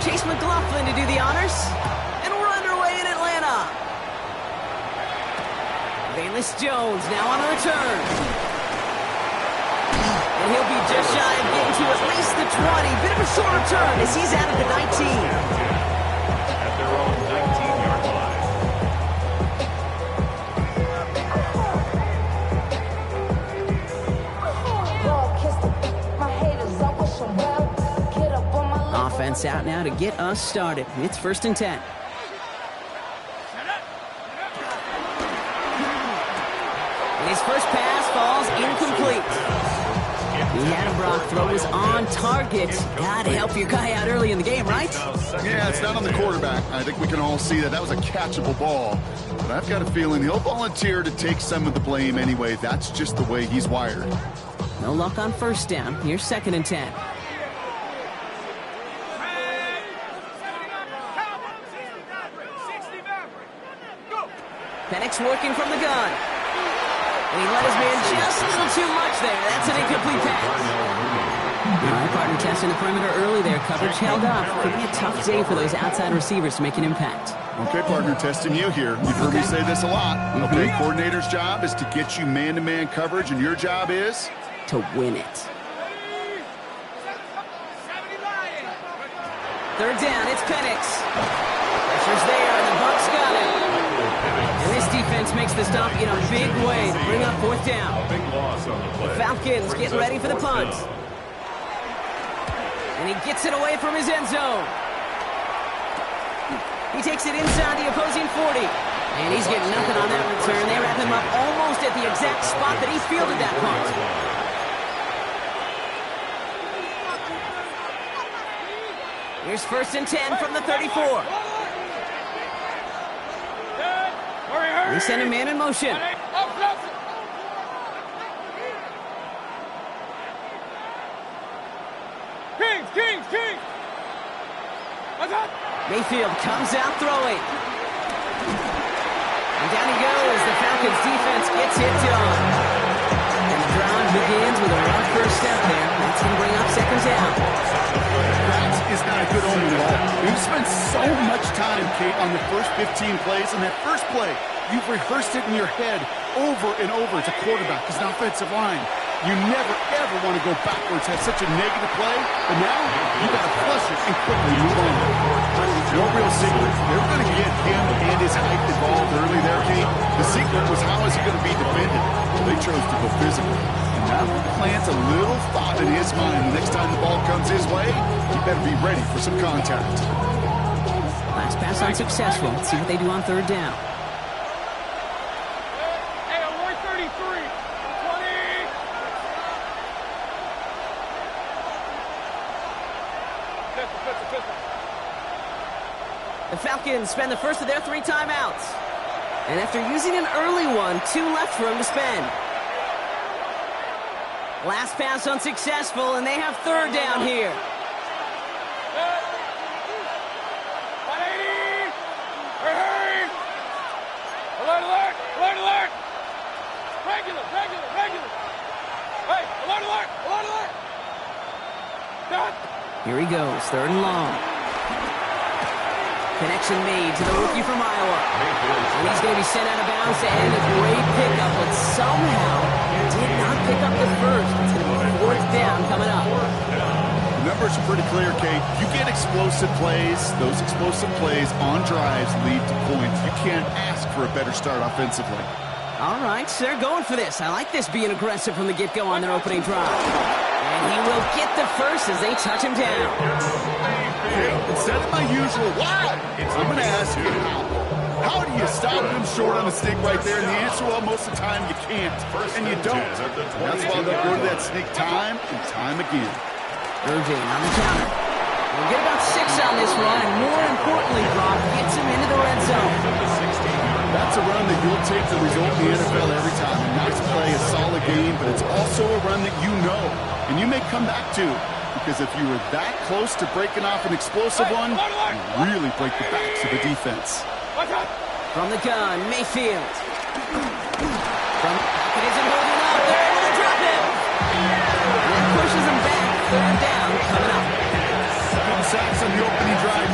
Chase McLaughlin to do the honors. And we're underway in Atlanta. Velus Jones now on a return. And he'll be just shy of getting to at least the 20. Bit of a short return as he's out at the 19. At their own 19-yard line. Offense out now to get us started. It's 1st and 10. And his first pass falls incomplete. He had him, Brock. Throw was on target. Gotta help your guy out early in the game, right? Yeah, it's not on the quarterback. I think we can all see that was a catchable ball. But I've got a feeling he'll volunteer to take some of the blame anyway. That's just the way he's wired. No luck on 1st down. Here's 2nd and 10. Penix working from the gun. And he let his man just a little too much there. That's an incomplete pass. All right, partner testing the perimeter early there. Coverage held up. Could be a tough day for those outside receivers to make an impact. Okay, partner, testing you here. You've heard me say this a lot. Okay, coordinator's job is to get you man-to-man coverage, and your job is? To win it. 3rd down, it's Penix. Pressure's there, and the Bucs got it. And this defense makes the stop in a big way to bring up 4th down. Big loss on the play. The Falcons getting ready for the punt. And he gets it away from his end zone. He takes it inside the opposing 40. And he's getting nothing on that return. They wrap him up almost at the exact spot that he fielded that punt. Here's 1st and 10 from the 34. They send a man in motion. Kings! Mayfield comes out throwing. And down he goes. The Falcons defense gets it done. And the drive begins with a rough first step there. That's going to bring up 2nd down. That is not a good omen at all. We've spent so much time, Kate, on the first 15 plays. And that first play, you've rehearsed it in your head over and over as a quarterback, as an offensive line. You never, ever want to go backwards, have such a negative play, but now you got to flush it and quickly move on. No real secret. They were going to get him and his height involved early there, Kate. The secret was how is he going to be defended. They chose to go physical. And that plants a little thought in his mind. The next time the ball comes his way, he better be ready for some contact. Last pass unsuccessful. Let's see what they do on 3rd down. The Falcons spend the first of their 3 timeouts. And after using an early one, 2 left for him to spend. Last pass unsuccessful, and they have 3rd down here. Alert! Regular! Hey, alert! Here he goes, 3rd and long. Connection made to the rookie from Iowa. And he's going to be sent out of bounds and a great pickup, but somehow did not pick up the first. It's going to be 4th down coming up. The numbers are pretty clear, Kate. You get explosive plays. Those explosive plays on drives lead to points. You can't ask for a better start offensively. All right, so they're going for this. I like this being aggressive from the get-go on their opening drive. And he will get the first as they touch him down. Instead of my usual, why? I'm going to ask you how do you stop him short on the stick right there? And the answer, well, most of the time you can't. And you don't. That's why they'll go to that sneak time and time again. Irving on the counter. We'll get about 6 on this run, and more importantly, Brock gets him into the red zone. That's a run that you'll take the result in the NFL every time. A nice play, a solid game, but it's also a run that you know, and you may come back to, because if you were that close to breaking off an explosive one, you really break the backs of the defense. From the gun, Mayfield. It isn't holding up. They're able to drop him. And it pushes him back. 3rd down coming up. 7 sacks on the opening drive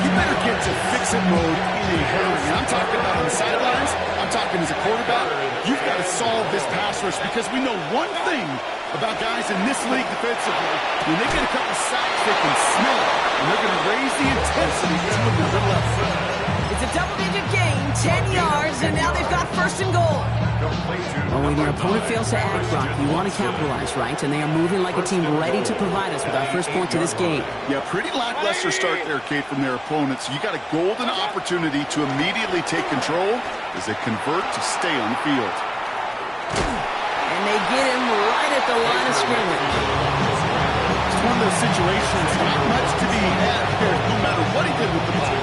into fix-it mode in a hurry. And I'm talking about on the sidelines. I'm talking as a quarterback. You've got to solve this pass rush because we know one thing about guys in this league defensively. When they get a couple sacks, they can smell it. And they're going to raise the intensity to a little left. It's a double-digit gain, 10 yards, and now they've got first and goal. Well, when your opponent fails to act, Brock, you want to capitalize, right? And they are moving like a team ready to provide us with our first point to this game. Yeah, pretty lackluster start there, Kate, from their opponents. You got a golden opportunity to immediately take control as they convert to stay on the field. And they get him right at the line of scrimmage. It's one of those situations, not much to be had here, no matter what he did with the ball.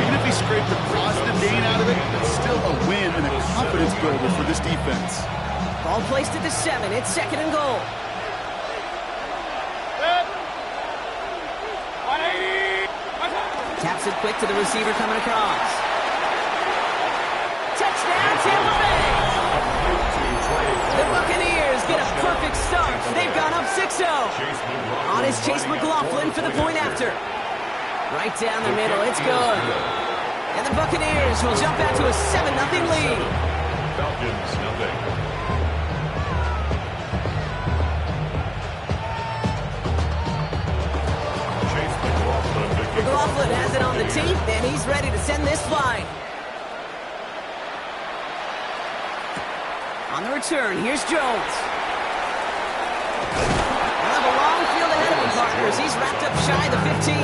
Even if he scraped a positive gain out of it, it's still a win and a confidence builder for this defense. Ball placed at the 7. It's second and goal. 180. Taps it quick to the receiver coming across. Touchdown, Tampa Bay! The Buccaneers get a perfect start. They've gone up 6-0. On is Chase McLaughlin for the point after. Right down the middle, it's good. And the Buccaneers will jump out to a 7-0 lead. Falcons, nothing. Chase McLaughlin has it on the teeth, and he's ready to send this flying. On the return, here's Jones. We'll have a long field ahead of him, partners. He's wrapped up shy of the 15.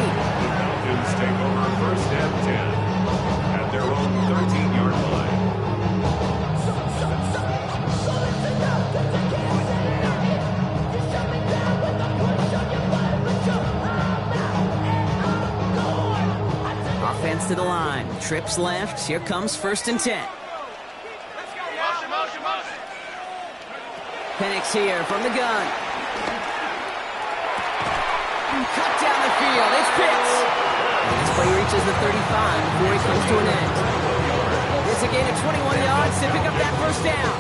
Falcons take over first and 10 at their own 13-yard line. Offense to the line. Trips left. Here comes first and 10. Penix here from the gun. Cut down the field. It's Pitts. This play reaches the 35 before he comes to an end. It's a gain of 21 yards to pick up that first down.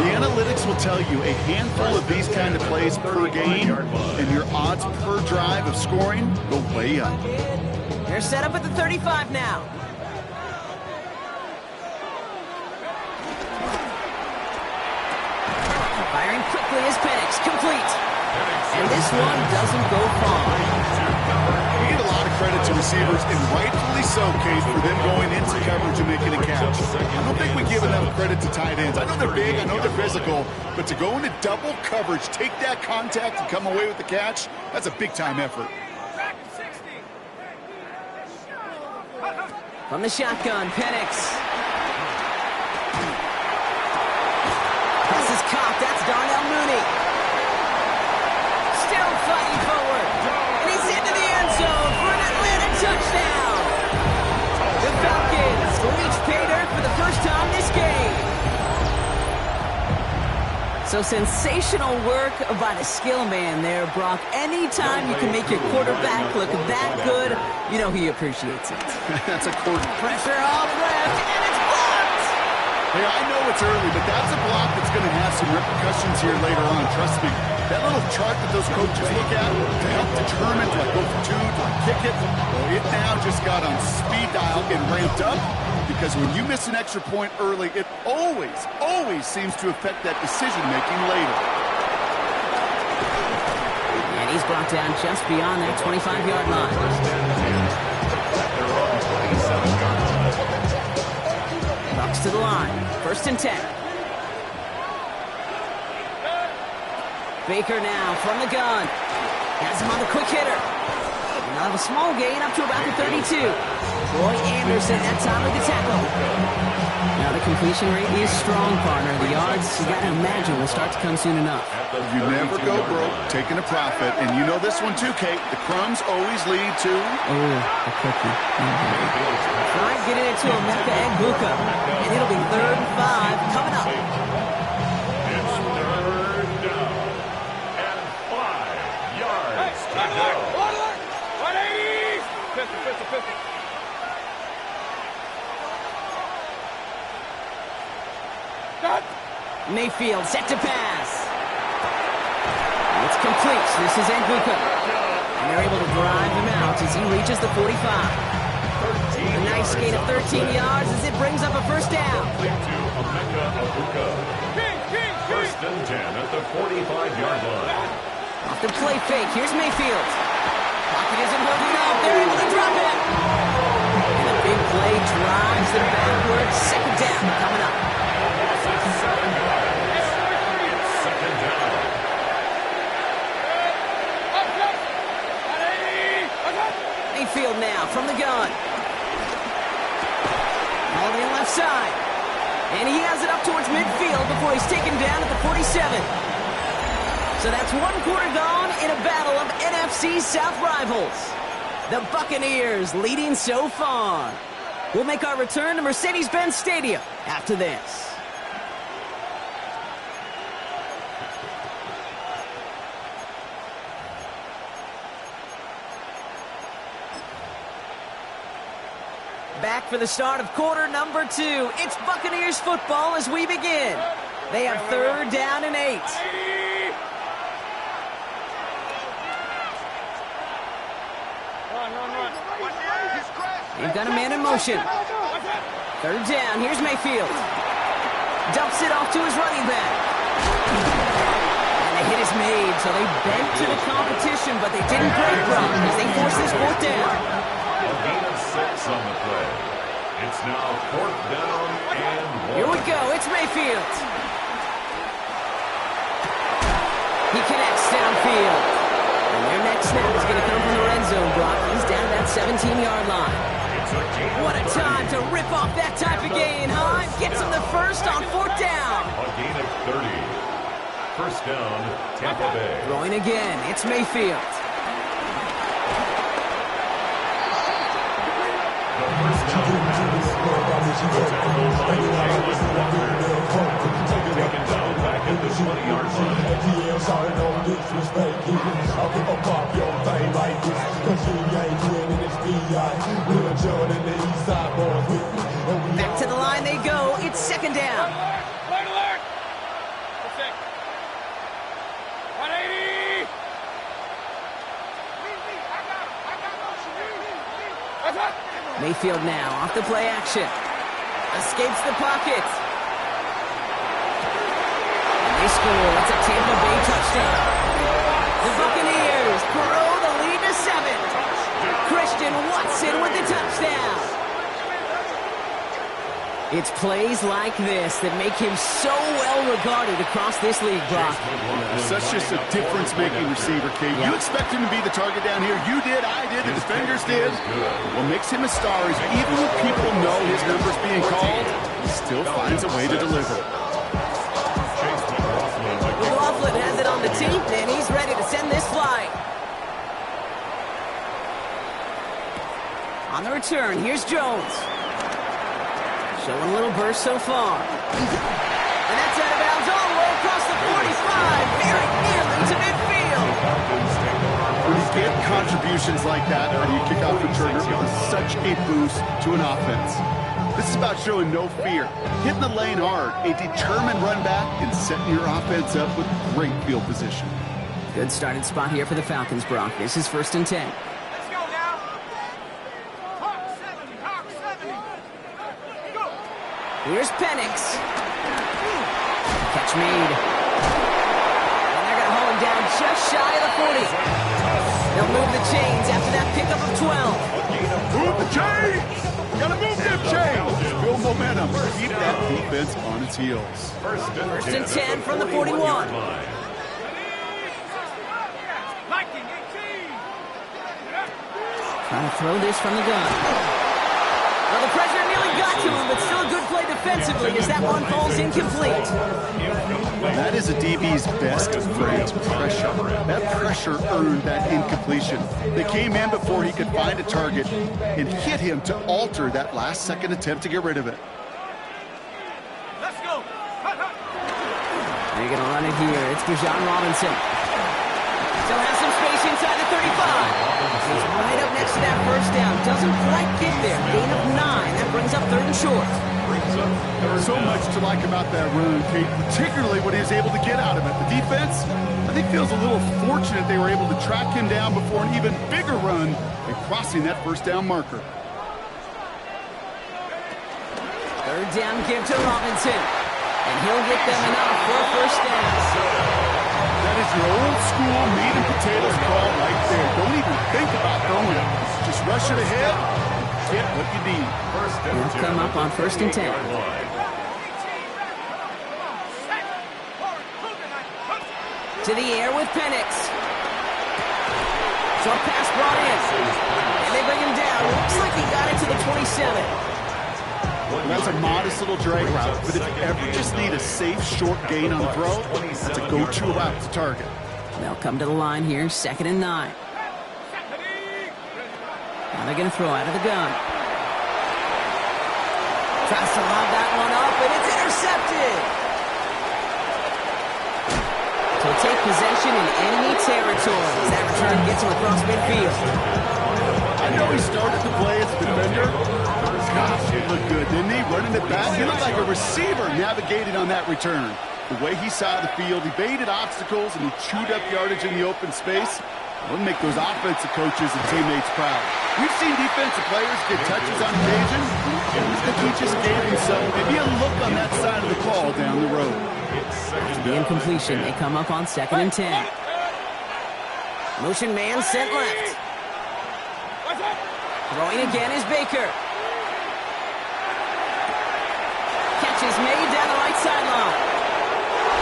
The analytics will tell you a handful of these kind of plays per game, and your odds per drive of scoring go way up. They're set up at the 35 now. Firing quickly is Penix, complete. And this one doesn't go far. We give a lot of credit to receivers, and rightfully so, Kate, for them going into coverage and making a catch. I don't think we give enough credit to tight ends. I know they're big, I know they're physical, but to go into double coverage, take that contact, and come away with the catch, that's a big-time effort. From the shotgun, Penix. Pass is caught. That's Darnell Mooney. Still fighting forward. And he's into the end zone for an Atlanta touchdown. The Falcons reach pay dirt for the first time this game. So sensational work by the skill man there, Brock. Anytime you can make your quarterback look that good, you know he appreciates it. That's a quarter. Pressure off left, and it's blocked! Hey, I know it's early, but that's a block that's going to have some repercussions here later on. Trust me. That little chart that those coaches look at to help determine to go for two, to kick it, well, it now just got on speed dial and ramped up, because when you miss an extra point early, it always seems to affect that decision-making later. And he's brought down just beyond that 25-yard line. Bucks to the line. First and 10. Baker now from the gun. Has him on the quick hitter. And they'll have a small gain up to about the 32. Roy Anderson that time with the tackle. Now the completion rate is strong, partner. The yards, you got to imagine, will start to come soon enough. You never go broke taking a profit. And you know this one too, Kate. The crumbs always lead to... Oh, a cookie. Try getting it to Emeka Egbuka. And it'll be 3rd and 5 coming up. It's 3rd down and 5 yards to go. 180. Pistol. Mayfield set to pass. It's complete. This is Egbuka. And they're able to drive him out as he reaches the 45. A nice gain of 13 yards as it brings up a first down. To Emeka Egbuka. First and 10 at the 45-yard line. Off the play fake, here's Mayfield. Pocket isn't holding up, they're able to drop it. And a big play drives them backwards. Second down coming up. It's 7 yards. It's second down. Mayfield now from the gun. All the left side. And he has it up towards midfield before he's taken down at the 47. So that's one quarter gone in a battle of NFC South rivals. The Buccaneers leading so far. We'll make our return to Mercedes-Benz Stadium after this. Back for the start of quarter number 2. It's Buccaneers football as we begin. They have third down and 8. They've got a man in motion. Third down. Here's Mayfield. Dumps it off to his running back. And the hit is made, so they bent to the competition, but they didn't break Brock as they force this fourth down. A gain of 6 on the play. It's now fourth down and 1. Here we go. It's Mayfield. He connects downfield. And their next snap is going to come from the red zone, Brock. He's down that 17-yard line. What a time to rip off that type of gain, huh? Gets him the first on fourth down. A gain of 30. First down, Tampa Bay. Throwing again. It's Mayfield. The first down pass. Tackled by Jalen Walker. Taken down back at the 20-yard line. Back to the line they go. It's second down. Flag alert! What's that? 180! What's that? Mayfield now off the play action. Escapes the pocket. And they score. That's a Tampa Bay touchdown. The Buccaneers grow the lead to 7. Christian Watson with the touchdown. It's plays like this that make him so well regarded across this league, Brock. Such just a difference-making receiver, Kate. You expect him to be the target down here. You did, I did, the defenders did. What makes him a star is even when people know his number's being called, he still finds a way to deliver. McLaughlin has it on the tee, and he's ready to send this flying. On the return, here's Jones. Showing a little burst so far. And that's out of bounds all the way across the 45, very nearly to midfield. When you get contributions like that, how do you kick off returner? It was such a boost to an offense. This is about showing no fear, hitting the lane hard, a determined run back, and setting your offense up with great field position. Good starting spot here for the Falcons, Brock. This is first and 10. Let's go now. Hawk 70, Hawk 70. Go. Here's Penix. Catch made. And they're going to haul him down just shy of the 40. They'll move the chains after that pickup of 12. Move the chains! Gotta move them chains! Build momentum. Keep that defense on its heels. First and 10 from the 41. Liking 18. Trying to throw this from the gun. Well, the pressure nearly got to him, but still a good play defensively as that one falls incomplete. That is a DB's best friend, pressure. That pressure earned that incompletion. They came in before he could find a target and hit him to alter that last-second attempt to get rid of it. Let's go. They're going to run it here. It's Bijan Robinson. Still has some space inside the 35. He's right up next to that first down. Doesn't quite get there. Gain of 9. That brings up third and short. So much to like about that run, Kate, particularly what he was able to get out of it. The defense, I think, feels a little fortunate they were able to track him down before an even bigger run and crossing that first down marker. Third down, give to Robinson. And he'll get them enough for a first down. That is your old school meat and potatoes call right there. Don't even think about throwing it. Just rush it ahead, get what you need. They'll come up on 1st and 10. To the air with Penix. Short pass brought in. And they bring him down. Looks like he got it to the 27. That's a modest little drag route, but if you ever just need a safe, short gain on the throw, that's a go-to route to target. They'll come to the line here, 2nd and 9. Now they're going to throw out of the gun. Tries to lob that one up, and it's intercepted. So take possession in enemy territory as that return gets him across midfield. I know he started the play as a defender. Gosh, he looked good, didn't he? Running it back. He looked like a receiver navigating on that return. The way he saw the field, he baited obstacles, and he chewed up yardage in the open space. It would make those offensive coaches and teammates proud. We've seen defensive players get touches on occasion. I think he just gave himself maybe a look on that side of the ball down the road. The incompletion. They come up on 2nd and 10. Motion man sent left. Throwing again is Baker. Catch is made down the right sideline.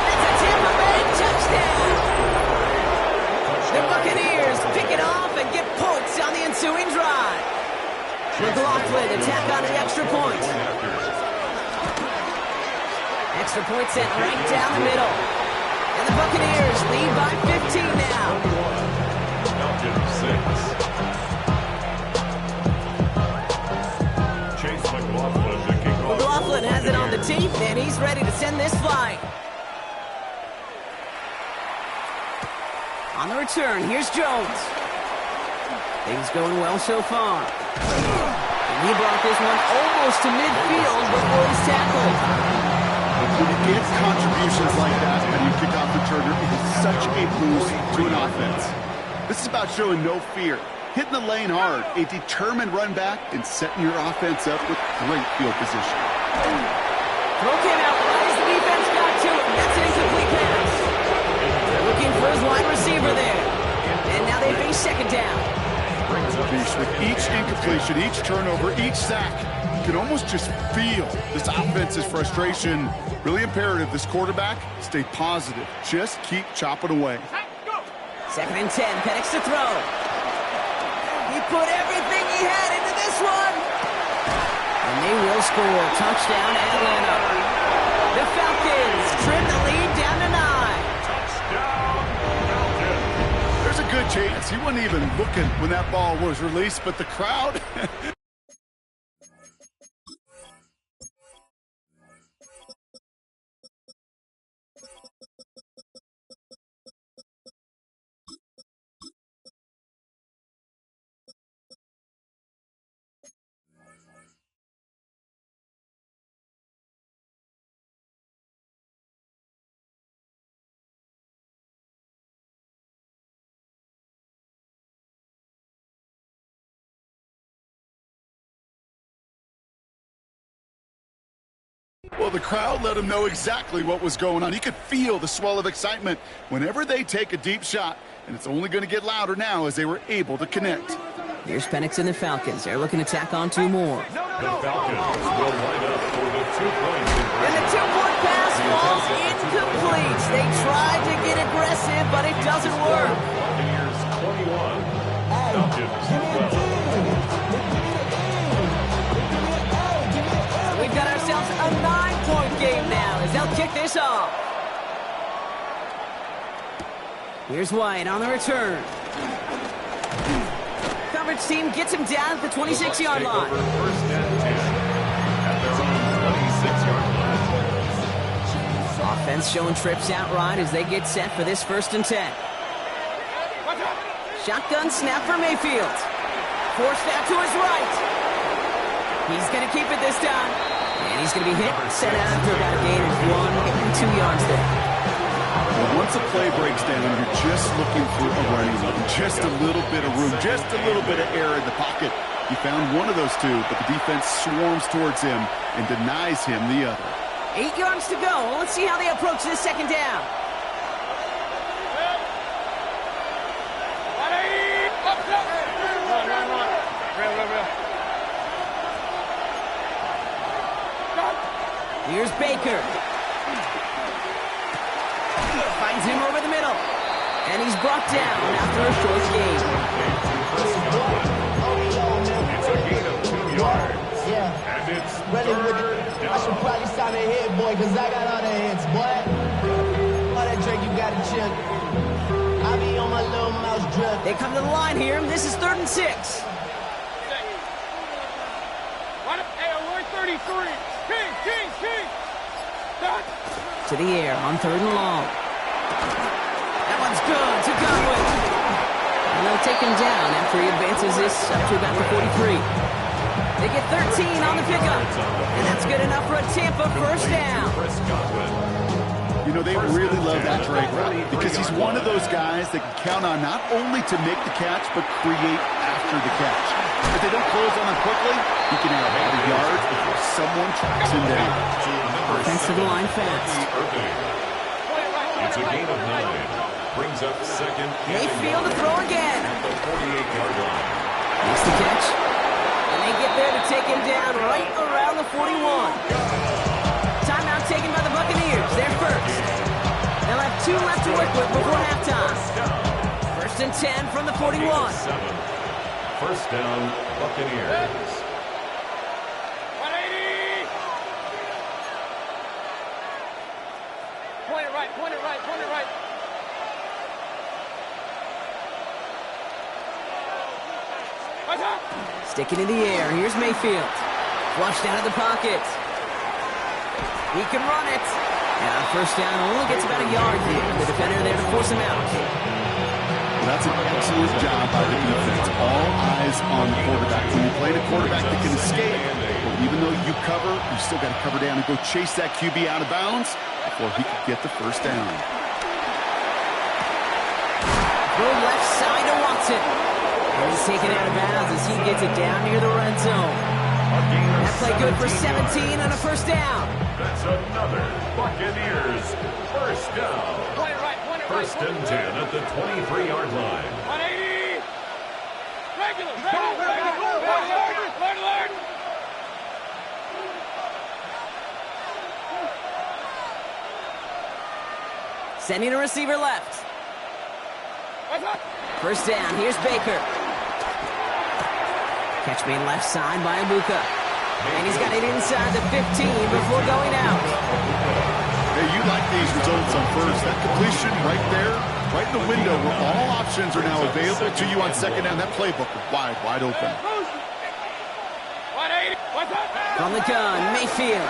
It's a Tampa Bay touchdown. The Buccaneers pick it off and get points on the ensuing drive. McLaughlin attack on the extra point. Extra point sent right down the middle. And the Buccaneers lead by 15 now. Falcons 6. Chase McLaughlin to kick off. McLaughlin has it on the teeth, and he's ready to send this flying. On the return, here's Jones. Things going well so far. And he brought this one almost to midfield before he's tackled. When you get contributions like that when you kick off returner, it is such a boost to an offense. This is about showing no fear, hitting the lane hard, a determined run back, and setting your offense up with great field position. Throw came out right as the defense got to it. That's an incomplete pass. They're looking for his wide receiver there. And now they face 2nd down. With each incompletion, each turnover, each sack, you can almost just feel this offense's frustration. Really imperative this quarterback stay positive. Just keep chopping away. 2nd and 10, Penix to throw. He put everything he had into this one. And they will score. Touchdown, Atlanta. The Falcons trim the lead down to 9. Touchdown, Falcons. There's a good chance he wasn't even looking when that ball was released, but the crowd... Well, the crowd let him know exactly what was going on. He could feel the swell of excitement whenever they take a deep shot, and it's only going to get louder now as they were able to connect. Here's Penix and the Falcons. They're looking to tack on 2 more. The Falcons will line up for the 2-point And the 2-point pass falls incomplete. They tried to get aggressive, but it doesn't work. Buccaneers 21, Falcons 12. We've got ourselves a 9-point game now as they'll kick this off. Here's White on the return. Coverage team gets him down at the 26-yard line. Take over 1st and 10 at their own 26-yard line. Offense showing trips out right as they get set for this 1st and 10. Shotgun snap for Mayfield. Forced out to his right. He's going to keep it this time. And he's going to be hit, set out after about a gain of 1 and 2 yards there. Well, once a play breaks down, you're just looking for a running run. Just a little bit of room, just a little bit of air in the pocket. He found one of those two, but the defense swarms towards him and denies him the other. 8 yards to go. Let's see how they approach this second down. Here's Baker. Finds him over the middle. And he's brought down after a short gain. It's a gain of 2 yards. Yeah. And it's Running with third it. down. I should probably sign a hit, boy, because I got all the hits, boy. All that drink you got to chill. I be on my little mouse drip. They come to the line here. This is 3rd and 6. To the air on 3rd and long. That one's good to Godwin. And they'll take him down after he advances this up to about the 43. They get 13 on the pickup. And that's good enough for a Tampa first down. You know, they really love that Drake route because he's one of those guys that can count on not only to make the catch, but create after the catch. If they don't close on him quickly, he can add a lot of yards before someone tracks him down. Offensive line fast. It's a gain of 9. Brings up second. Mayfield to throw again. At the 48-yard line. Makes the catch. And they get there to take him down right around the 41. Timeout taken by the Buccaneers. They're first. They'll have 2 left to work with before halftime. 1st and 10 from the 41. First down, Buccaneers. 180! Point it right, point it right, point it right. Sticking in the air. Here's Mayfield. Flushed out of the pocket. He can run it. And on first down, only gets about a yard here. The defender there to force him out. That's an excellent job by the defense. All eyes on the quarterback. When you play a quarterback that can escape, well, even though you cover, you still got to cover down and go chase that QB out of bounds before he could get the first down. Throw left side to Watson. And he's taken out of bounds as he gets it down near the red zone. That play good for 17 on a first down. That's another Buccaneers first down. Point it right, point it right. First and 10 at the 23-yard line. 180! Regular, learn. Sending a receiver left. What's up? First down, here's Baker. Catch made left side by Abuka. And he's got it inside the 15 before going out. Hey, you like these results on first. That completion right there, right in the window where all options are now available to you on second down. That playbook wide open. 180, what's up? From the gun, Mayfield.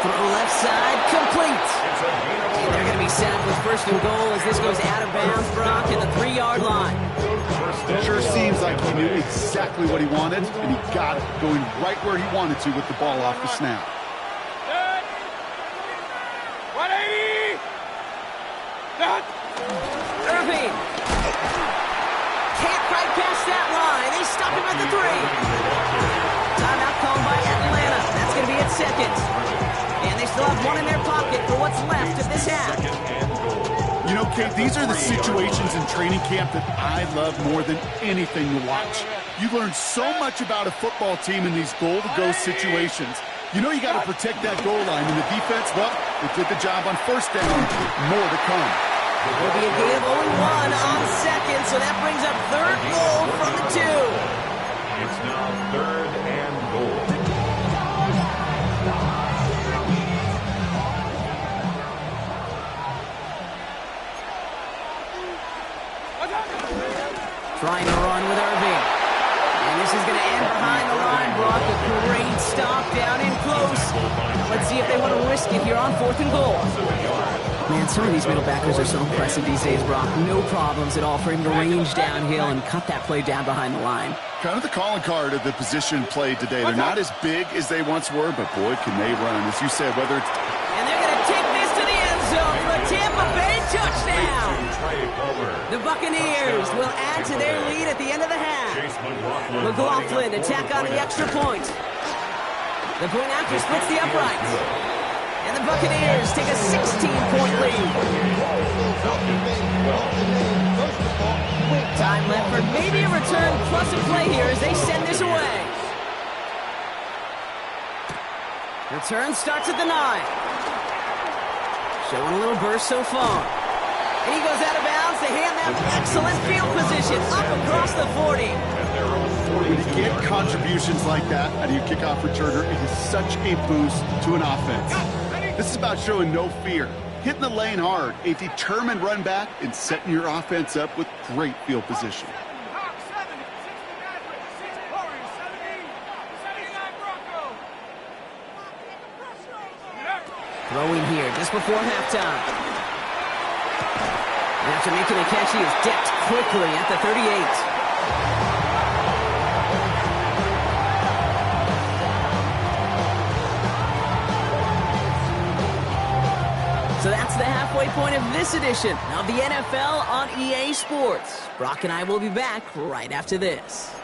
Throw left side, complete. And they're going to be sacked with first and goal as this goes out of bounds, Brock, at the 3-yard line. It sure seems like he knew exactly what he wanted, and he got it, going right where he wanted to with the ball off the snap. 180! Irving. Can't quite pass that line. They stop him at the 3. Timeout called by Atlanta. That's going to be its second. And they still have one in their pocket for what's left of this half. You know, Kate, these are the situations in training camp that I love more than anything to watch. You learn so much about a football team in these goal-to-go situations. You know you got to protect that goal line, and the defense, well, they did the job on first down. More to come. There'll be a gain of only 1 on second, so that brings up 3rd goal from the 2. It's now 3rd and goal. Trying to run with Irving. And this is going to end behind the line, Brock. A great stop down in close. Let's see if they want to risk it here on 4th and goal. Man, some of these middle backers are so impressive these days, Brock. No problems at all for him to range downhill and cut that play down behind the line. Kind of the calling card of the position played today. They're not as big as they once were, but boy, can they run. As you said, whether it's... And they're going to take this to the end zone for a Tampa Bay touchdown. Trey Palmer. The Buccaneers will add to their lead at the end of the half. McLaughlin attack on the extra point. The point after splits the uprights. And the Buccaneers take a 16-point lead. Time left for maybe a return plus a play here as they send this away. Return starts at the 9. Showing a little burst so far. And he goes out of bounds to hand them excellent field position up across the 40. When you get contributions like that out of your kickoff returner, it is such a boost to an offense. This is about showing no fear, hitting the lane hard, a determined run back, and setting your offense up with great field position. Throwing here just before halftime. And after making a catch, he is decked quickly at the 38. So that's the halfway point of this edition of the NFL on EA Sports. Brock and I will be back right after this.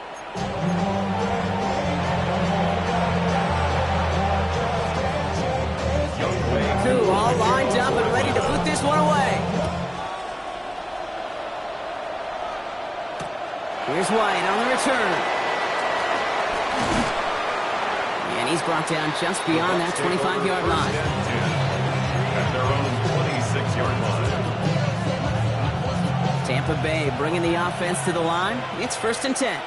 Two all lined up and ready to put this one away. Here's White on the return. And he's brought down just beyond that 25-yard line. At their own 26-yard line. Tampa Bay bringing the offense to the line. It's 1st and 10.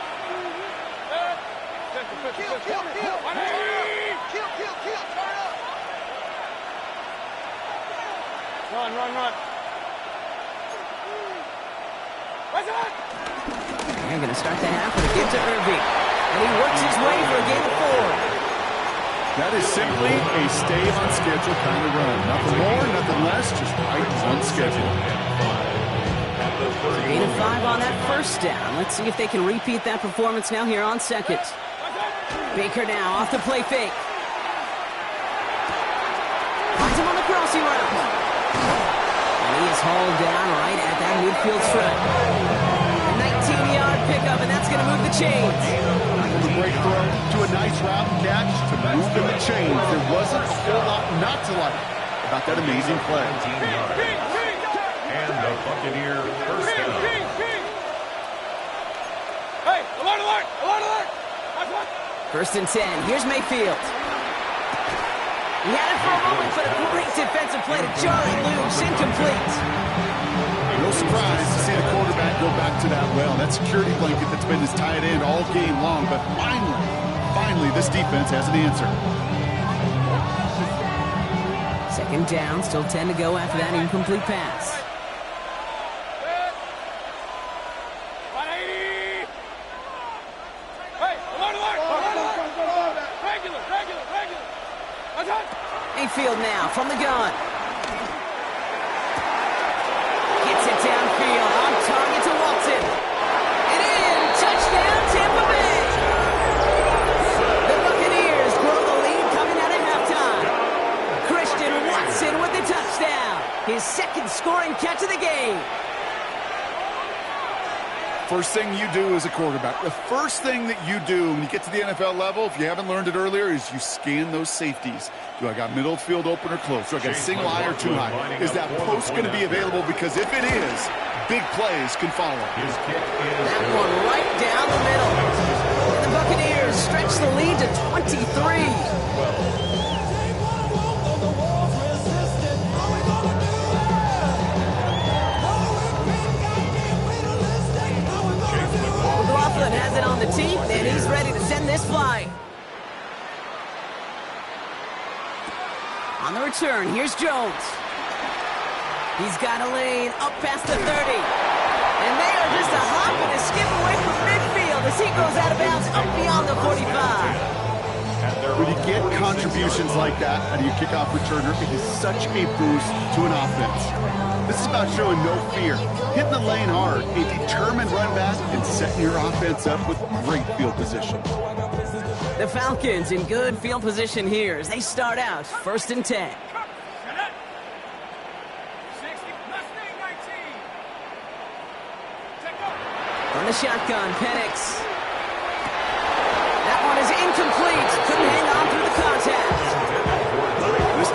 Run. They're going to start the half with a give to Irving. And he works his way for a gain of 4. That is simply a stay-on-schedule kind of run. Nothing more, nothing less, just right on schedule. Gain of 5 on that first down. Let's see if they can repeat that performance now here on second. Baker now off the play fake. Finds him on the crossing route. And he is hauled down right at that midfield strut. A 19-yard pickup, and that's going to move the chains. From a great throw to a nice route catch to move the chains. There wasn't a whole lot not to like about that amazing play. And the Buccaneer first down. Hey, alert! 1st and 10. Here's Mayfield. He had it for a moment, but a great defensive play to Charlie Luce, incomplete. No surprise to see the quarterback go back to that well. That security blanket that's been his tight end all game long, but finally, this defense has an answer. 2nd down, still 10 to go after that incomplete pass. Mayfield now from the gun. Gets it downfield, on target to Watson. And in, touchdown Tampa Bay. The Buccaneers grow the lead coming out of halftime. Christian Watson with the touchdown. His 2nd scoring catch of the game. First thing you do as a quarterback, the first thing that you do when you get to the NFL level, if you haven't learned it earlier, is you scan those safeties. Do I got middle field open or close? Do I got single high or too high? Is that post going to be available? Because if it is, big plays can follow. That one right down the middle. And the Buccaneers stretch the lead to 23. McLaughlin has it on the team, and he's ready to send this flying. On the return, here's Jones. He's got a lane up past the 30. And they are just a hop and a skip away from midfield as he goes out of bounds up beyond the 45. When you get contributions like that out of your kickoff returner, it is such a boost to an offense. This is about showing no fear, hitting the lane hard, a determined run back, and setting your offense up with great field position. The Falcons in good field position here as they start out 1st and 10. the shotgun, Penix. That one is incomplete. Couldn't hang on through the contact. This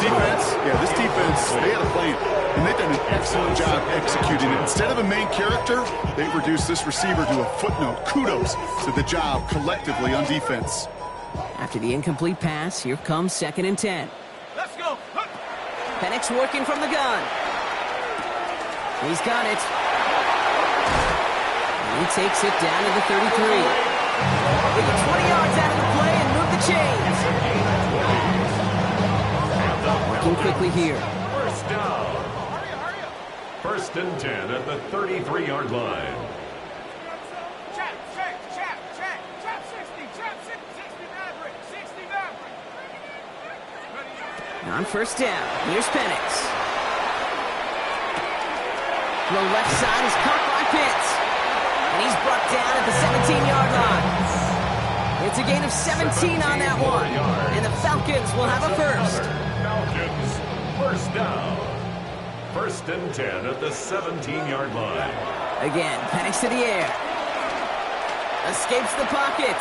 defense, they had a plan, and they've done an excellent job executing it. Instead of a main character, they reduced this receiver to a footnote. Kudos to the job collectively on defense. After the incomplete pass, here comes 2nd and 10. Let's go. Penix working from the gun. He's got it. And he takes it down to the 33. They get 20 yards out of the play and move the chains. Working quickly here. First down. First and 10 at the 33-yard line. Chap 60, 60 Maverick, 60 Maverick. On first down, here's Penix. Throw left side is caught by Pitts. And he's brought down at the 17-yard line. It's a gain of 17 on that one. And the Falcons will have a first. Falcons, first down. First and 10 at the 17-yard line. Again, Penix to the air. Escapes the pocket.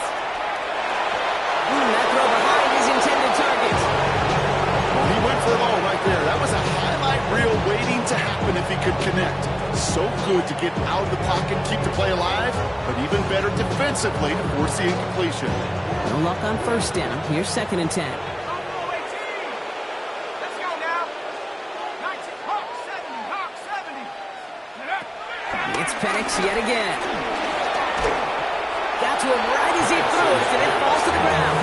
That throw behind his intended target. He went for it all right there. That was a highlight reel waiting to happen if he could connect. So good to get out of the pocket, keep the play alive, but even better defensively to force the incompletion. No luck on first down. Here's 2nd and 10. Let's go now. 19, Hawk 70. It's Penix yet again. Got to him right as he throws, and it falls to the ground.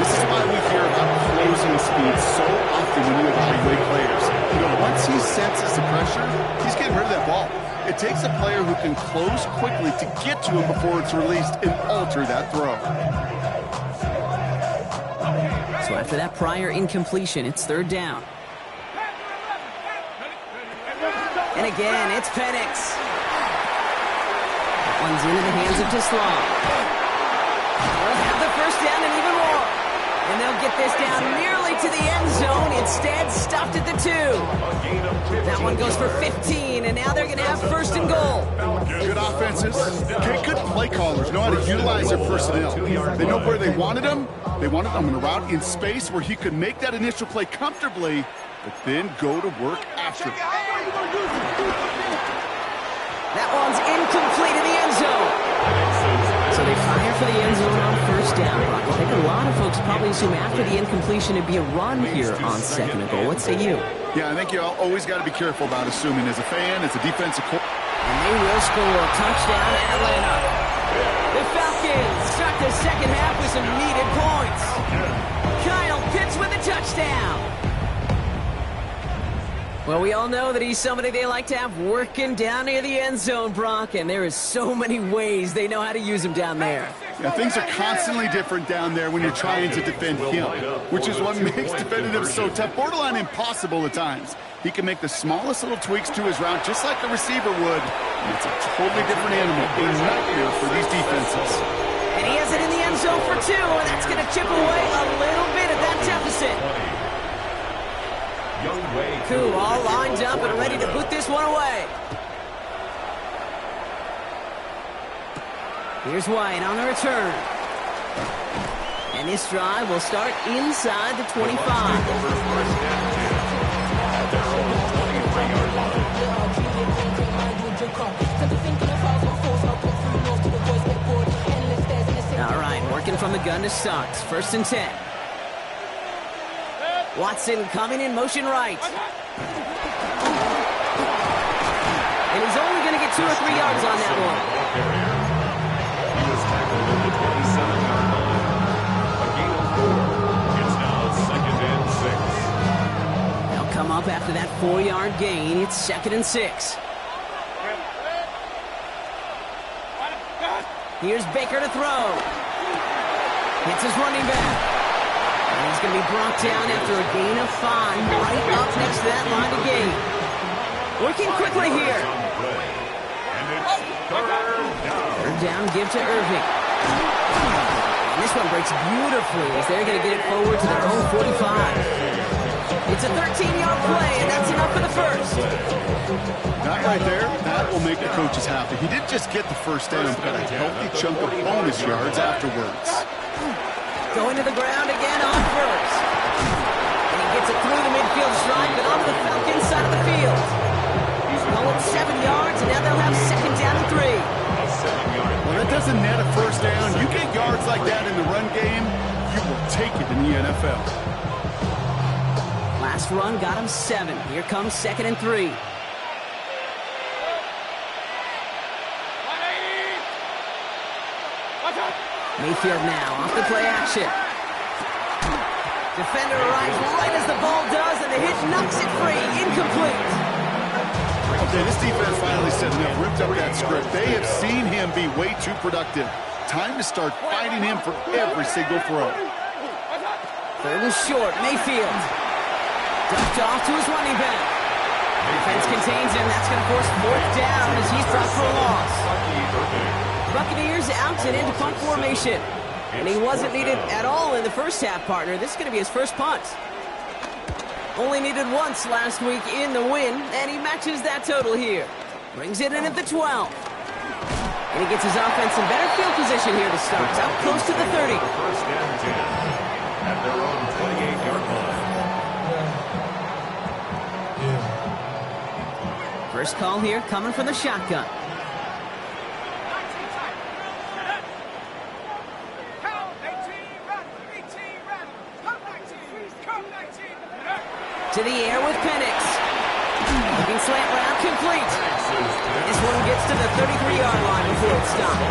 This is why we hear about closing speed so often when you evaluate players. You know, once he senses the pressure, he's getting rid of that ball. It takes a player who can close quickly to get to him before it's released and alter that throw. So after that prior incompletion, it's 3rd down. And again, it's Penix. That one's into the hands of Teslam. They'll have the first down and even more. And they'll get this down nearly to the end zone. Instead, stopped at the 2. That one goes for 15, and now they're going to have first and goal. Good offenses. Okay, good play callers know how to utilize their personnel. They know where they wanted them. They wanted them in a route in space where he could make that initial play comfortably, but then go to work after. That one's incomplete in the end zone. So they fire for the end zone on first down. I think a lot of folks probably assume after the incompletion it'd be a run here on 2nd and goal. What say you? Yeah, I think you always got to be careful about assuming as a fan, as a defensive coach. And they will score a touchdown, Atlanta. The Falcons start the second half with some needed points. Kyle Pitts with a touchdown. Well, we all know that he's somebody they like to have working down near the end zone, Brock, and there is so many ways they know how to use him down there. Yeah, things are constantly different down there when you're trying to defend him, which is what makes defending him so tough, borderline impossible at times. He can make the smallest little tweaks to his route just like a receiver would, and it's a totally different animal, a nightmare for these defenses. And he has it in the end zone for 2, and that's going to chip away a little bit at that deficit. Koo all lined up and ready to put this one away. Here's White on the return. And this drive will start inside the 25. All right, working from the gun to start. 1st and 10. Watson coming in motion right. And he's only going to get 2 or 3 yards on that one. He was tackled at the 27-yard line. A gain of 4. It's now 2nd and 6. They'll come up after that 4-yard gain. It's 2nd and 6. Here's Baker to throw. Hits his running back. And he's going to be brought down after a gain of 5, right up next to that line of gain. Working quickly here. Third down, give to Irving. And this one breaks beautifully as they're going to get it forward to their own 45. It's a 13-yard play, and that's enough for the first. That right there, that will make the coaches happy. He didn't just get the first down, but got a healthy chunk of bonus yards afterwards. Going to the ground again on first. And he gets it through the midfield stripe and onto the Falcons side of the field. Going 7 yards, and now they'll have second down and 3. Well, that doesn't net a first down. You get yards like that in the run game, you will take it in the NFL. Last run got him 7. Here comes second and 3. Mayfield now off the play action. Defender arrives right as the ball does, and the hit knocks it free. Incomplete. Okay, this defense finally said enough, ripped up that script. They have seen him be way too productive. Time to start fighting him for every single throw. Third and short, Mayfield. Ducked off to his running back. Defense contains him. That's going to force fourth down as he's brought for a loss. Buccaneers out and into punt formation. And he wasn't needed at all in the first half, partner. This is going to be his first punt. Only needed once last week in the win, and he matches that total here. Brings it in at the 12. And he gets his offense in better field position here to start. Out close to the 30. First and 10 at their own 28-yard line. First call here coming from the shotgun. To the air with Penix. Looking slant route complete. This one gets to the 33-yard line before it's stopped.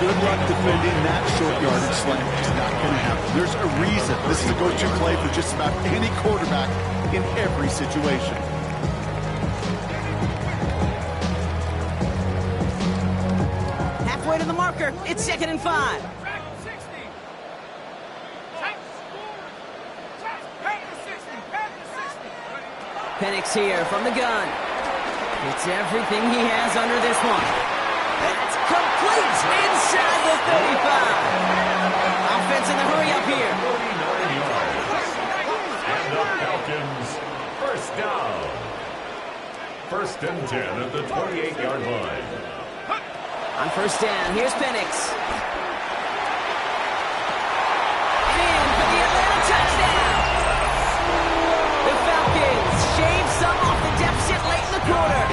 Good luck defending that short yardage slant. It's not going to happen. There's a reason. This is a go-to play for just about any quarterback in every situation. Halfway to the marker. It's second and 5. Penix here from the gun. It's everything he has under this one. That's complete inside the 35. Offense in the hurry up here. 49 yards. And the Falcons, first down. First and 10 at the 28-yard line. On first down, here's Penix. In for the Atlanta touchdown. The Falcons shave some off the deficit late in the quarter.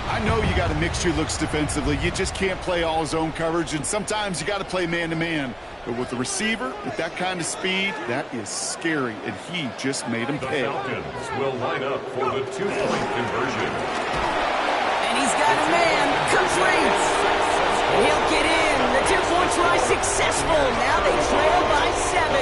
I know you got to mix your looks defensively. You just can't play all zone coverage, and sometimes you got to play man-to-man. But with the receiver, with that kind of speed, that is scary, and he just made him pay. The Falcons will line up for the two-point conversion. And he's got a man, complete. He'll get in. The two-point try successful. Now they trail by 7.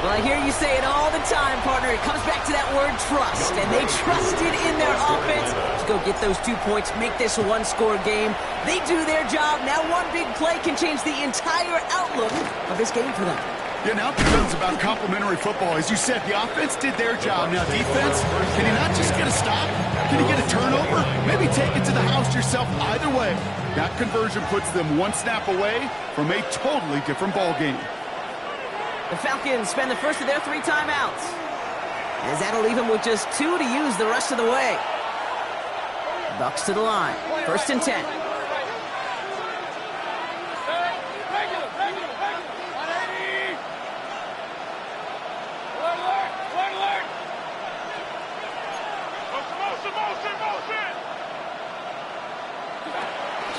Well, I hear you say it all the time, partner. It comes back to that word trust, and they trusted in their offense to go get those 2 points, make this a one-score game. They do their job. Now one big play can change the entire outlook of this game for them. Yeah, now it becomes about complementary football. As you said, the offense did their job. Now defense, can you not just get a stop? Can you get a turnover? Maybe take it to the house yourself. Either way, that conversion puts them one snap away from a totally different ball game. The Falcons spend the first of their 3 timeouts, as that'll leave them with just 2 to use the rest of the way. Bucks to the line. First and 10.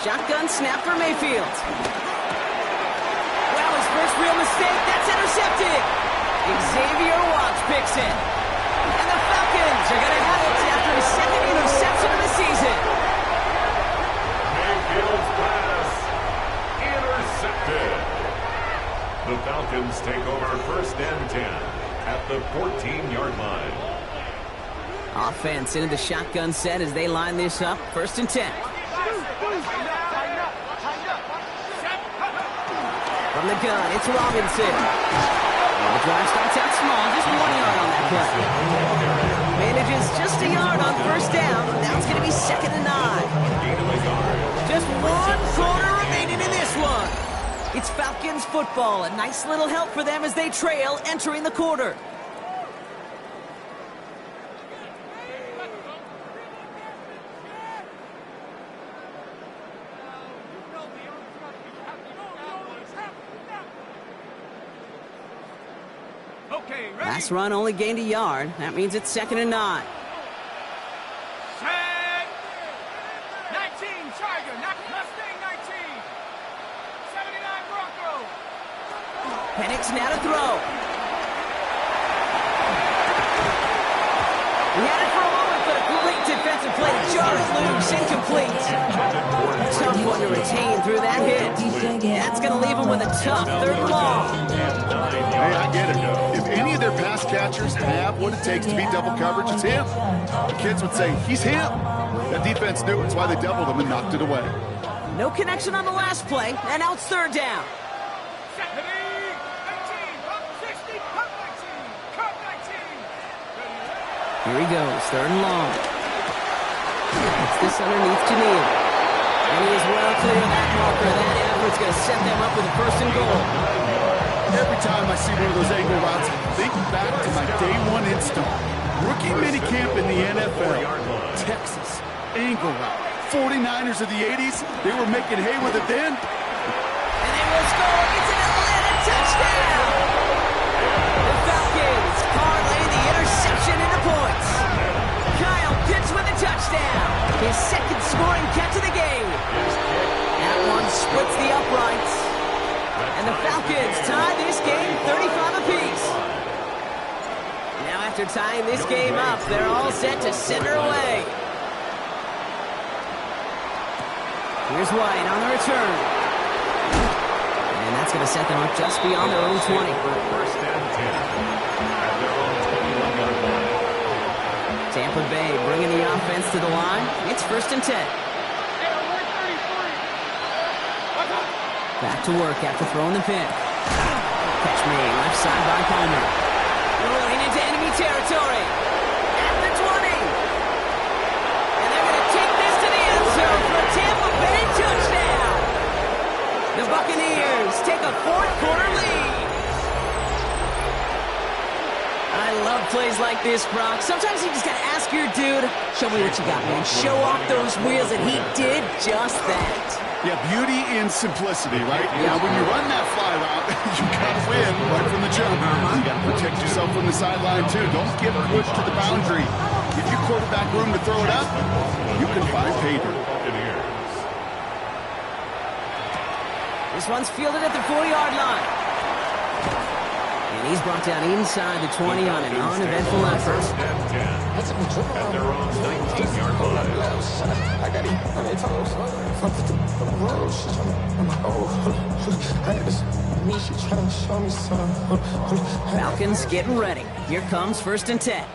Shotgun snap for Mayfield. Well, his first real mistake, that's intercepted. Xavier Watts picks it. And the Falcons are going to have it after his second interception of the season. Mayfield's pass intercepted. The Falcons take over first and 10 at the 14-yard line. Offense into the shotgun set as they line this up. First and 10. From the gun, it's Robinson. The drive starts out small, just 1 yard on that play. Manages just a yard on first down. Now it's going to be second and 9. Just 1 quarter remaining in this one. It's Falcons football. A nice little help for them as they trail entering the quarter. Okay, ready? Last run only gained a yard. That means it's 2nd and 9. Set. 19, Tiger. Mustang 19. 79, Bronco. Penix now to throw. He had it for a moment, but a great defensive play to jar it loose. Incomplete. Tough one to retain through that hit. That's going to leave him with a tough 3rd and long. Hey, I get it. If any of their pass catchers have what it takes to beat double coverage, it's him. The kids would say, he's him. That defense knew it. It's why they doubled him and knocked it away. No connection on the last play, and now it's 3rd down. 19, up 60, cut 19, cut 19. Here he goes, 3rd and long. It's this underneath to Neal. And he is well clear of that marker. That effort's going to set them up with a 1st and goal. Every time I see one of those angle routes, I think back to my day one install. Rookie minicamp in the NFL. Texas, angle route. 49ers of the 80s, they were making hay with it then. And they will score. It's an Atlanta touchdown. The Falcons parlay the interception into points. Kyle Pitts with a touchdown. His 2nd scoring catch of the game. That one splits the uprights. And the Falcons tie this game 35 apiece. Now after tying this game up, they're all set to send her away. Here's White on the return. And that's going to set them up just beyond their own 20. 1st and 10. At their own 21-yard line. Tampa Bay bringing the offense to the line. It's 1st and 10. Back to work after throwing the pin. Catch me, left side by Palmer. Rolling into enemy territory. At the 20. And they're going to take this to the end zone for a Tampa Bay touchdown. The Buccaneers take a 4th quarter lead. I love plays like this, Brock. Sometimes you just got to ask your dude, show me what you got, man. Show off those wheels, and he did just that. Yeah, beauty in simplicity, right? Now, when you run that fly route, you got to win right from the jump. You got to protect yourself from the sideline, too. Don't get pushed to the boundary. Give your quarterback room to throw it up, you can find pay dirt. This one's fielded at the 4-yard line. And he's brought down inside the 20 on an uneventful effort. 1st and 10. At their own 19-yard line. Falcons getting ready. Here comes 1st and 10.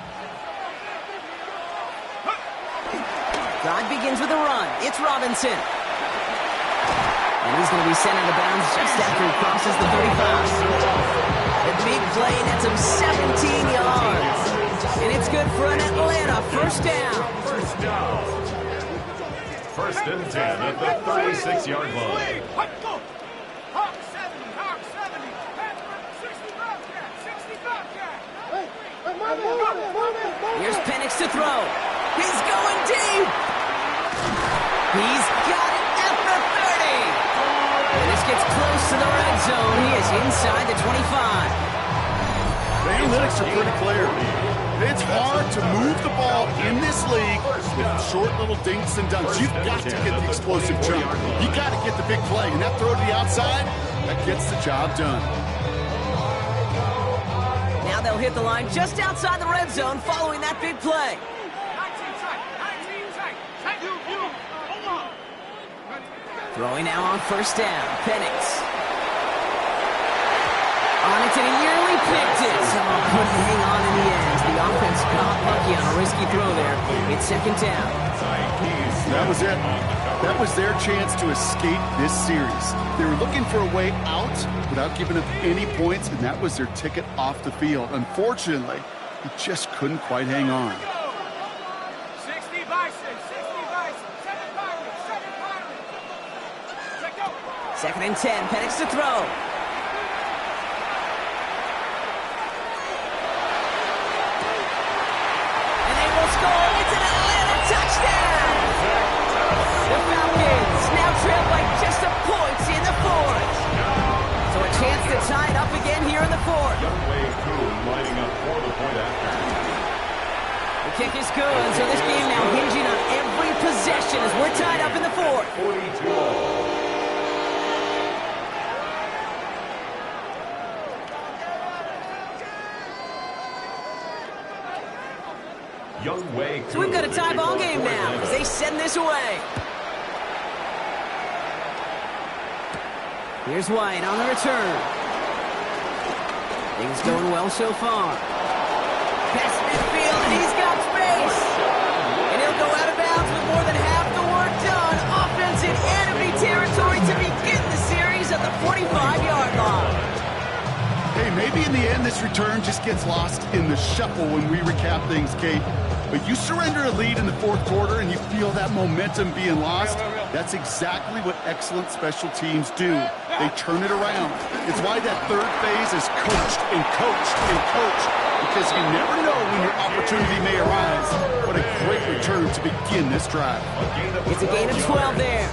Drive begins with a run. It's Robinson. And he's going to be sent out of bounds just after he crosses the 35. A big play nets him 17 yards. And it's good for an Atlanta 1st down. 1st down. 1st and 10 at the 36-yard line. Hawk 70, Hawk 70. 65 cat, 65 cat. Here's Penix to throw. He's going deep. He's got it at the 30. And this gets close to the red zone. He is inside the 25. The analytics are pretty clear. It's hard to move the ball in this league with short little dinks and dunks. You've got to get the explosive jump. You got to get the big play. And that throw to the outside, that gets the job done. Now they'll hit the line just outside the red zone following that big play. 19 tight, 19 tight. Tight, you. Hold on. Throwing now on 1st down. Penix. On it, and he nearly picked it. Oh, couldn't hang on in the end. The offense got lucky on a risky throw there. It's 2nd down. That was it. That was their chance to escape this series. They were looking for a way out without giving up any points, and that was their ticket off the field. Unfortunately, he just couldn't quite hang on. 60 Bison, 60 Bison, 7 Pirates, 7 Pirates. Check out. Second and 10. Penix to throw. And they will score. It's an Atlanta touchdown. The Falcons now trail by just a point in the fourth. So a chance to tie it up again here in the fourth. Younghoe Koo lining up for the point after. The kick is good, so this game now hinging on every possession as we're tied up in the fourth. 42 all. Younghoe Koo. So we've got a tie ball game now as they send this away. Here's White on the return. Things going well so far. Pass midfield, and he's got space. And he'll go out of bounds with more than half the work done. Offensive enemy territory to begin the series at the 45-yard line. Hey, maybe in the end this return just gets lost in the shuffle when we recap things, Kate. But you surrender a lead in the fourth quarter and you feel that momentum being lost. That's exactly what excellent special teams do. They turn it around. It's why that third phase is coached and coached and coached, because you never know when your opportunity may arise. What a great return to begin this drive. It's a gain of 12 there,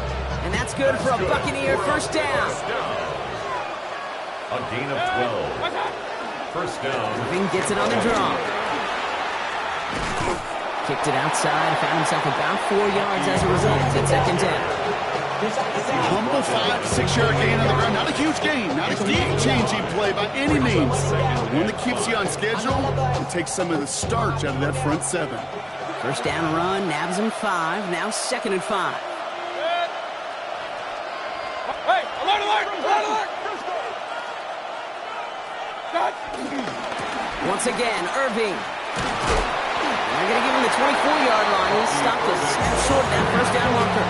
and that's good for a Buccaneer first down. A gain of 12. First down. Irving gets it on the draw. Kicked it outside, found himself about 4 yards as a result. It's second down. Humble 5 to 6 yard gain on the ground. Not a huge gain, not a game-changing play by any means. But one that keeps you on schedule and takes some of the starch out of that front seven. First down run, nabs him 5, now second and 5. Hey, alert, alert, alert, alert! Once again, Irving. They're going to give him the 24-yard line. He's stopped a step short of that first down marker.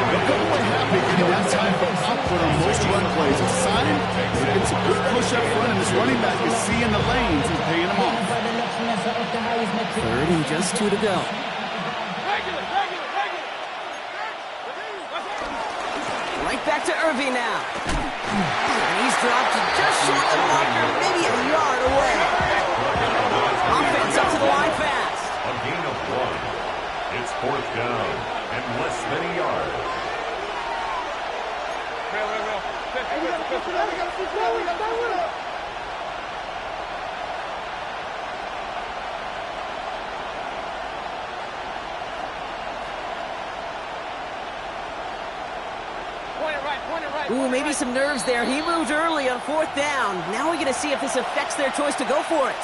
They're going happy getting that type of output on most run plays. It's a sign that it's a good push up front, and this running back is seeing the lanes and paying them off. Third and just 2 to go. Right back to Irving now. And he's dropped just short of the marker, maybe a yard away. Offense up to the line fast. A gain of 1. It's fourth down and less than a yard. Ooh, maybe some nerves there. He moved early on fourth down. Now we're going to see if this affects their choice to go for it.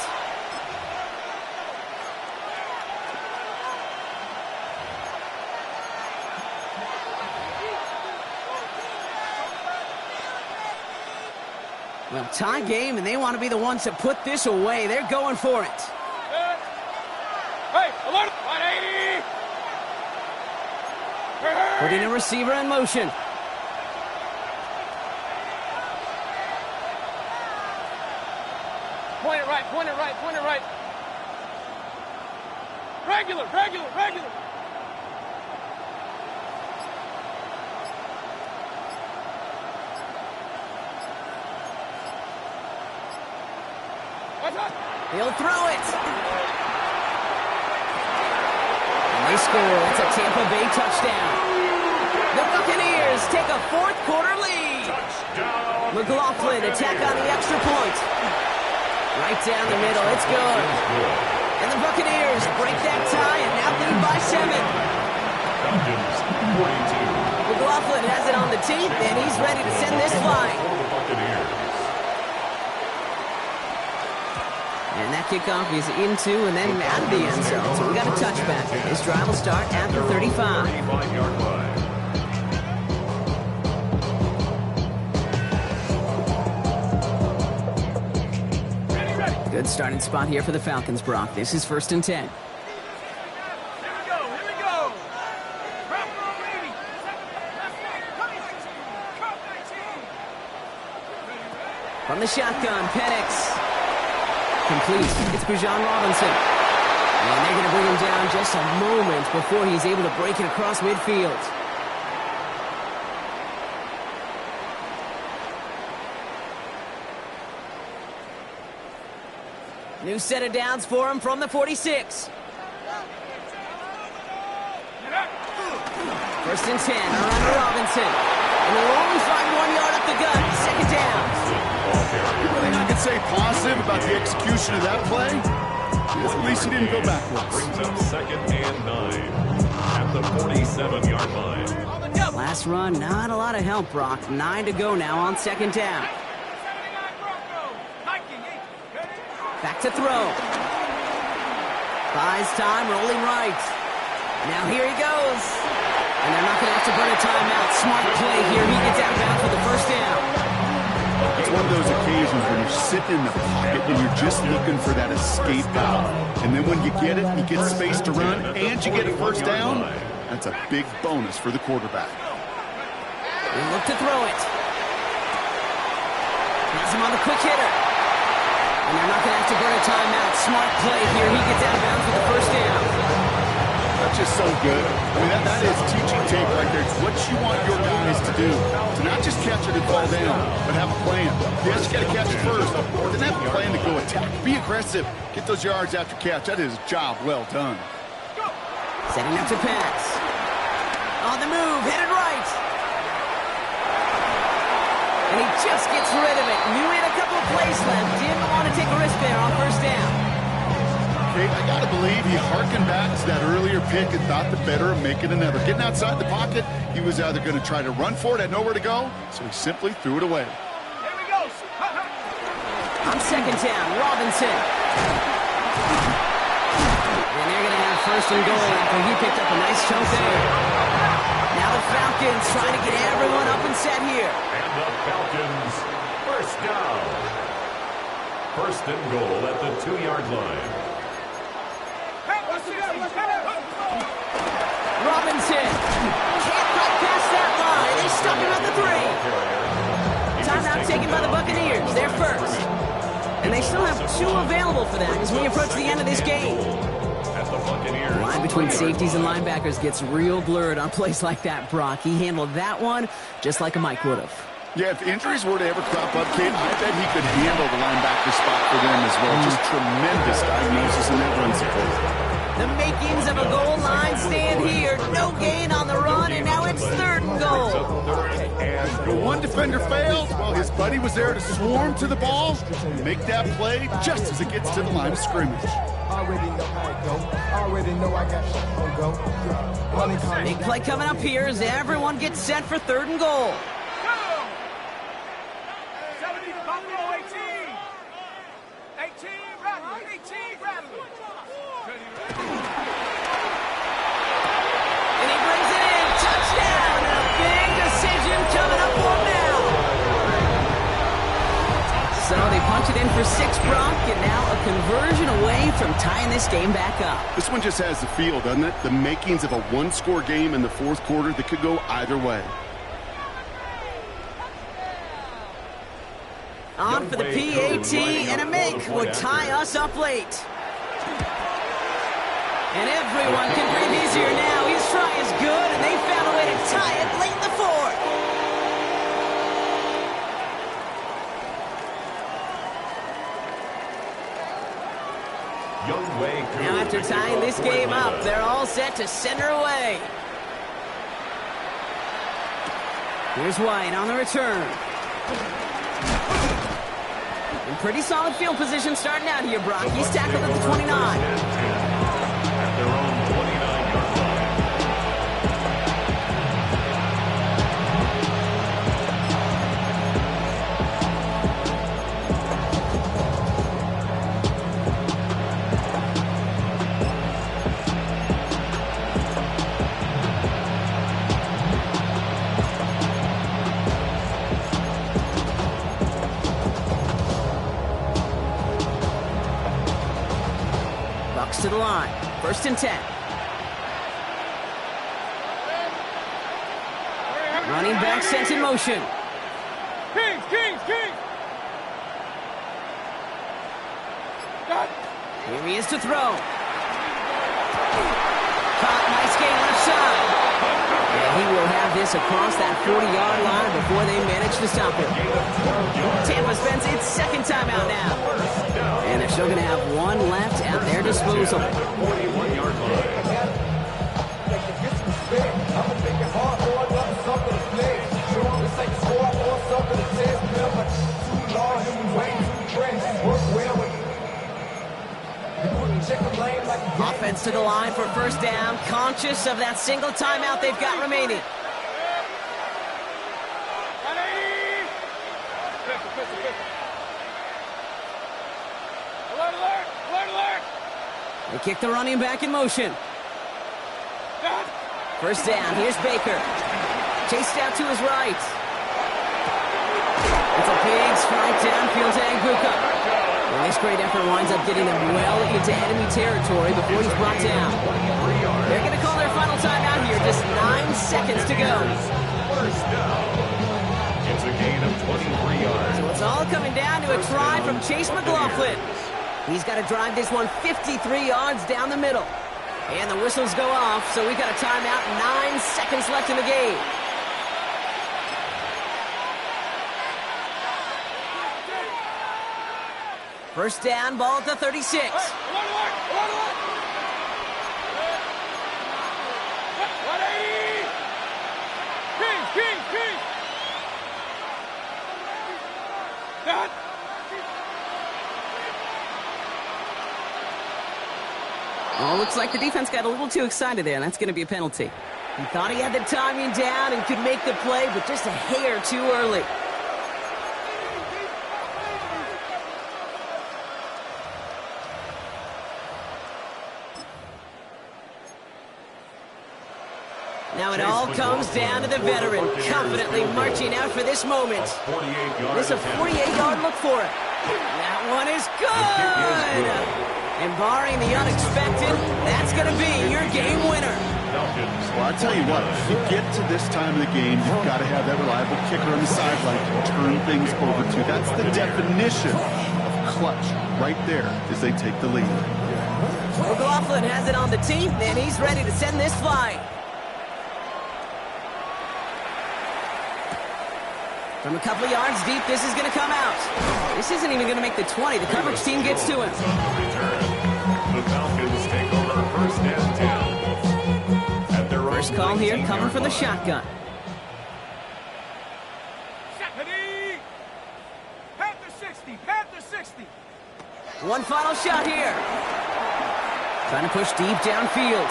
Well, tie game, and they want to be the ones to put this away. They're going for it. Hey, alert! 180! Putting a receiver in motion. Point it right, point it right, point it right. Regular, regular, regular. He'll throw it. And they score. It's a Tampa Bay touchdown. The Buccaneers take a fourth quarter lead. Touchdown. McLaughlin attack on the extra point. Right down the middle. It's good. And the Buccaneers break that tie and now lead by 7. Falcons 42. McLaughlin has it on the teeth, and he's ready to send this flying. For the Buccaneers. And that kickoff is into and then out of the end zone. So we got a touchback. This drive will start at the 35. 35-yard line. Good starting spot here for the Falcons, Brock. This is first and 10. Here we go, here we go. From the shotgun, Penix. Complete. It's Bijan Robinson. And they're going to bring him down just a moment before he's able to break it across midfield. New set of downs for him from the 46. First and 10, around to Robinson. And they'll only find 1 yard up the gut. Second down. The only thing I can say positive about the execution of that play is at least he didn't go backwards. Brings up second and 9 at the 47-yard line. Last run, not a lot of help, Brock. 9 to go now on second down. Back to throw. Buys time, rolling right. Now here he goes. And they're not going to have to burn a timeout. Smart play here. He gets out of bounds for the first down. It's one of those occasions when you're sitting in the pocket and you're just looking for that escape valve. And then when you get it, you get space to run, and you get a first down. That's a big bonus for the quarterback. They look to throw it. Has him on the quick hitter. And they're not going to have to burn a timeout. Smart play here. He gets out of bounds for the first down. That's just so good. I mean, that is teaching tape right there. It's what you want your guys to do. To not just catch it and fall down, but have a plan. Yes, you got to catch it first, but then have a plan to go attack. Be aggressive. Get those yards after catch. That is a job well done. Setting up to pass. On the move, headed right. And he just gets rid of it. Knew he had a couple of plays left. Didn't want to take a risk there on first down. Okay, I got to believe he harkened back to that earlier pick and thought the better of making another. Getting outside the pocket, he was either going to try to run for it, had nowhere to go, so he simply threw it away. Here we go. On second down, Robinson. And they're going to have first and goal after he picked up a nice chunk there. Now the Falcons trying to get everyone up and set here. And the Falcons, first down. First and goal at the 2-yard line. Robinson can't quite pass that line. They stuck him at the 3. Timeout taken by the Buccaneers. They're first. And they still have 2 available for them as we approach the end of this game. The line between safeties and linebackers gets real blurred on plays like that, Brock. He handled that one just like a Mike would have. Yeah, if injuries were to ever crop up, Kate, I bet he could handle the linebacker spot for them as well. Just tremendous diagnosis in that run support. The makings of a goal line stand here. No gain on the run, and now it's third and goal. The one defender failed. Well, his buddy was there to swarm to the ball and make that play just as it gets to the line of scrimmage. Already know how it go. Already know I got shit on go. Big play coming up here as everyone gets set for third and goal. 70, Buffalo 18. 18, Bradley. 18, Bradley. And he brings it in. Touchdown. And a big decision coming up for him now. So they punch it in for 6, Brock, and now a conversion away from tying this game back up. This one just has the feel, doesn't it? The makings of a one-score game in the fourth quarter that could go either way. On for the PAT, and a make would tie us up late. And everyone can breathe easier now. His try is good, and they found a way to tie it late in the fourth. Now after tying this game up, they're all set to center away. Here's White on the return. In pretty solid field position starting out here, Brock. He's tackled at the 29. Their own 29-yard line. Bucks to the line. First and 10. Running back sent in motion. Kings. Here he is to throw. Caught, nice game left side. He will have this across that 40-yard line before they manage to stop him. Tampa spends its second timeout now. And they're still going to have one left at their disposal. 41-yard line. Offense to the line for first down, conscious of that single timeout they've got remaining. Alert, alert! Alert, alert! They kick the running back in motion. First down, here's Baker. Chased out to his right. It's a big strike downfield to Anguka. Well, this great effort winds up getting them well into enemy territory before he's brought down. They're going to call their final timeout here. Just 9 seconds to go. First down. It's a gain of 23 yards. So it's all coming down to a try from Chase McLaughlin. He's got to drive this one 53 yards down the middle. And the whistles go off, so we've got a timeout, 9 seconds left in the game. First down, ball at the 36. Alert, alert! Alert, alert! 180! King! Dad! Oh, looks like the defense got a little too excited there, and that's going to be a penalty. He thought he had the timing down and could make the play, but just a hair too early. Now it all comes down to the veteran, confidently marching out for this moment. This is a 48-yard look for it. That one is good! And barring the unexpected, that's going to be your game winner. Well, I'll tell you what, if you get to this time of the game, you've got to have that reliable kicker on the sideline to turn things over to. That's the definition of clutch right there as they take the lead. McLaughlin has it on the team, and he's ready to send this flying. From a couple of yards deep, this is going to come out. This isn't even going to make the 20. The coverage team gets to him. The Falcons take over first and 10. At their First call here, coming from the shotgun. Ready? Panther 60! Panther 60! One final shot here. Trying to push deep downfield.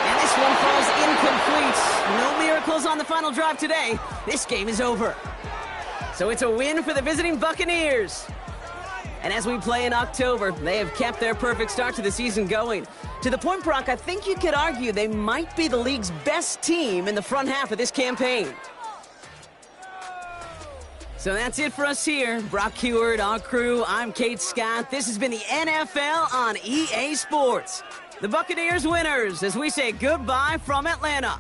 And this one falls incomplete. No miracles on the final drive today. This game is over. So it's a win for the visiting Buccaneers. And as we play in October, they have kept their perfect start to the season going. To the point, Brock, I think you could argue they might be the league's best team in the front half of this campaign. So that's it for us here. Brock Huard, our crew, I'm Kate Scott. This has been the NFL on EA Sports. The Buccaneers winners as we say goodbye from Atlanta.